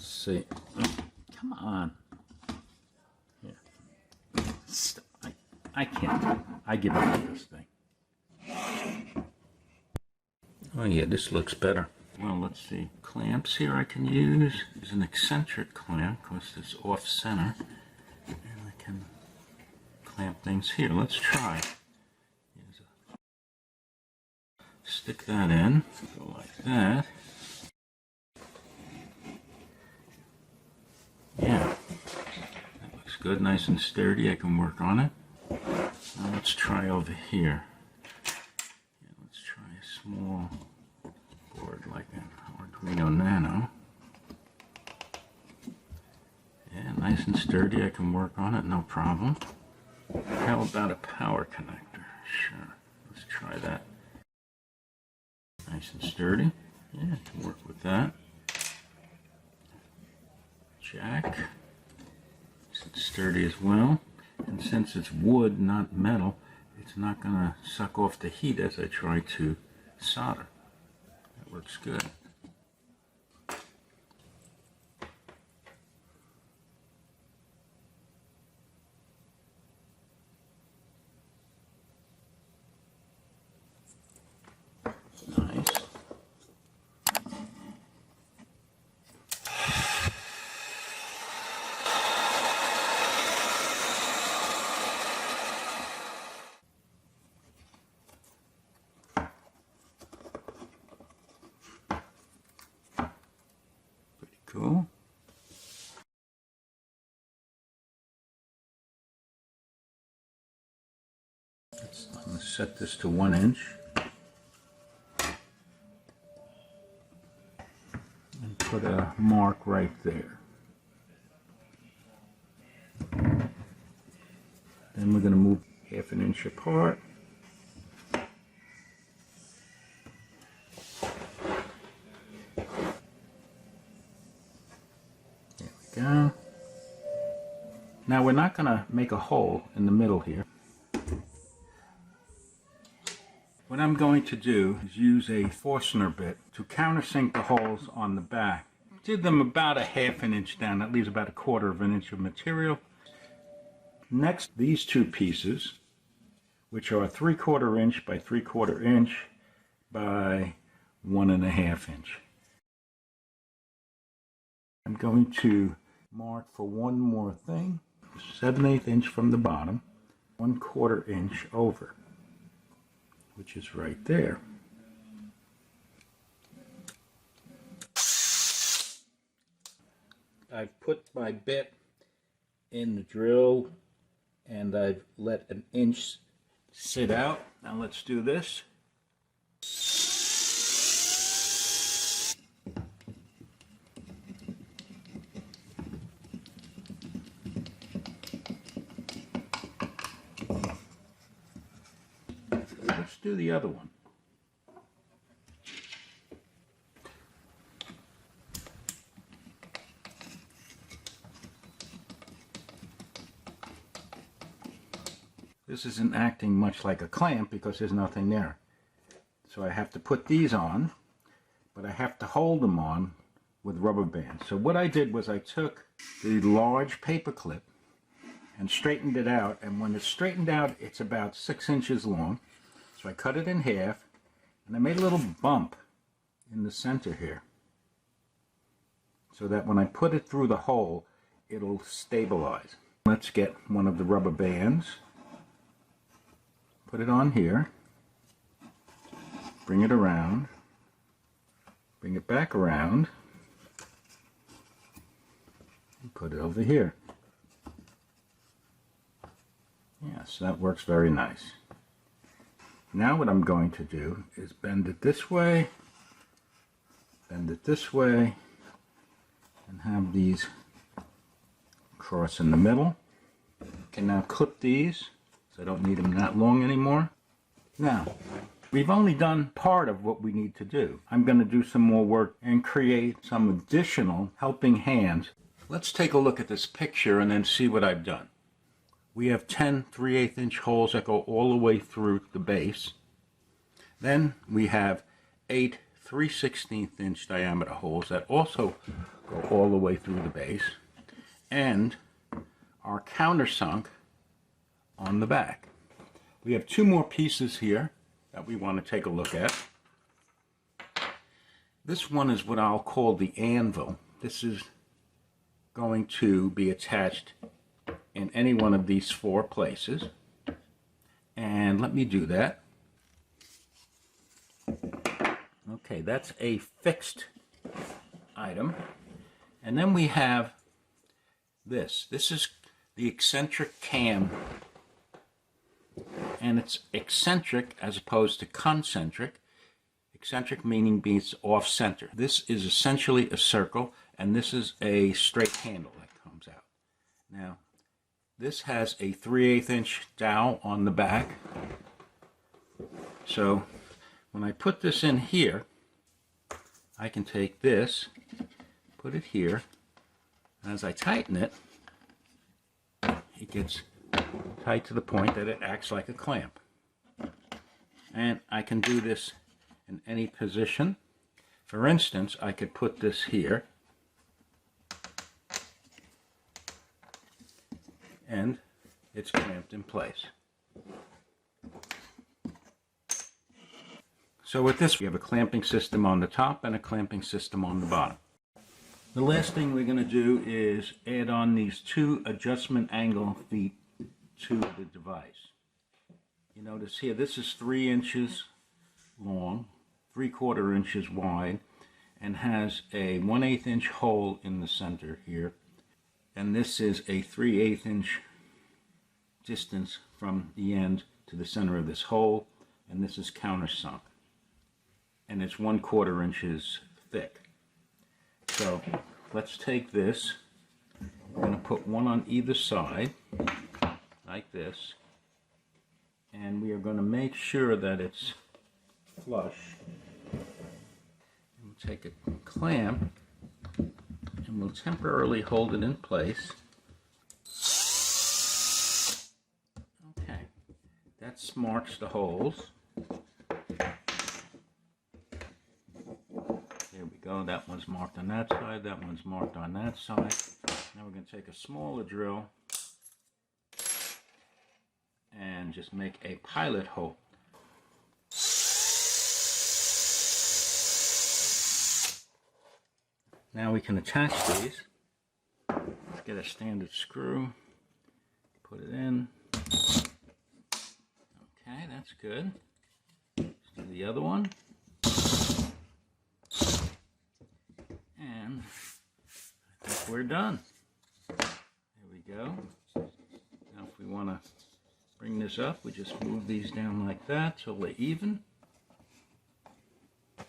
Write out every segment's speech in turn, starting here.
Let's see. Oh, come on. Here. I can't do it. I give up on this thing. Oh yeah, this looks better. Well, let's see. Clamps here I can use. There's an eccentric clamp because it's off center. And I can clamp things here. Let's try. Stick that in. Go like that. Yeah. That looks good. Nice and sturdy. I can work on it. Now let's try over here. Yeah, let's try a small board like an Arduino Nano. Yeah, nice and sturdy. I can work on it, no problem. How about a power connector? Sure. Let's try that. Nice and sturdy. Yeah, I can work with that. Jack. It's sturdy as well. And since it's wood, not metal, it's not going to suck off the heat as I try to solder. That works good. Nice. Pretty cool. I'm going to set this to 1 inch. And put a mark right there. Then we're going to move 1/2 inch apart. There we go. Now we're not going to make a hole in the middle here. What I'm going to do is use a Forstner bit to countersink the holes on the back. Did them about a 1/2 inch down. That leaves about 1/4 inch of material. Next, these two pieces, which are 3/4 inch by 3/4 inch by 1.5 inch. I'm going to mark for one more thing, 7/8 inch from the bottom, 1/4 inch over, which is right there. I've put my bit in the drill and I've let 1 inch sit out. Now let's do this. Let's do the other one. This isn't acting much like a clamp because there's nothing there. So I have to put these on, but I have to hold them on with rubber bands. So what I did was I took the large paper clip and straightened it out, and when it's straightened out, it's about 6 inches long. So I cut it in half, and I made a little bump in the center here, so that when I put it through the hole, it'll stabilize. Let's get one of the rubber bands, put it on here, bring it around, bring it back around, and put it over here. Yes, that works very nice. Now what I'm going to do is bend it this way, and have these cross in the middle. I can now clip these, so I don't need them that long anymore. Now, we've only done part of what we need to do. I'm going to do some more work and create some additional helping hands. Let's take a look at this picture and then see what I've done. We have 10 3/8 inch holes that go all the way through the base. Then we have 8 3/16 inch diameter holes that also go all the way through the base and are countersunk on the back. We have two more pieces here that we want to take a look at. This one is what I'll call the anvil. This is going to be attached in any one of these four places. And let me do that. Okay, that's a fixed item. And then we have this. This is the eccentric cam. And it's eccentric as opposed to concentric. Eccentric meaning being it's off-center. This is essentially a circle, and this is a straight handle that comes out. Now, this has a 3/8 inch dowel on the back. So, when I put this in here, I can take this, put it here, and as I tighten it, it gets tight to the point that it acts like a clamp. And I can do this in any position. For instance, I could put this here and it's clamped in place. So with this, we have a clamping system on the top and a clamping system on the bottom. The last thing we're going to do is add on these two adjustment angle feet to the device. You notice here, this is 3 inches long, 3/4 inches wide, and has a 1/8 inch hole in the center here. And this is a 3/8 inch distance from the end to the center of this hole, and this is countersunk. And it's 1/4 inches thick. So let's take this. We're going to put one on either side, like this, and we are going to make sure that it's flush. And we'll take a clamp and we'll temporarily hold it in place. Okay, that marks the holes. There we go, that one's marked on that side, that one's marked on that side. Now we're going to take a smaller drill and just make a pilot hole. Now we can attach these. Let's get a standard screw, put it in. Okay, that's good. Let's do the other one. And I think we're done. There we go. Now if we want to bring this up, we just move these down like that till they're even.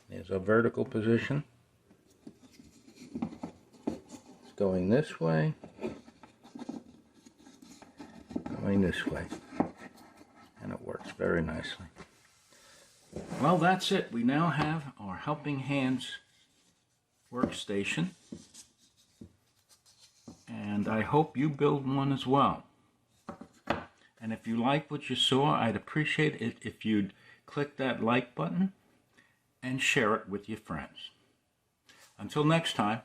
There's a vertical position. It's going this way, going this way, and it works very nicely. Well, that's it. We now have our Helping Hands workstation, and I hope you build one as well. And if you like what you saw, I'd appreciate it if you'd click that like button and share it with your friends. Until next time.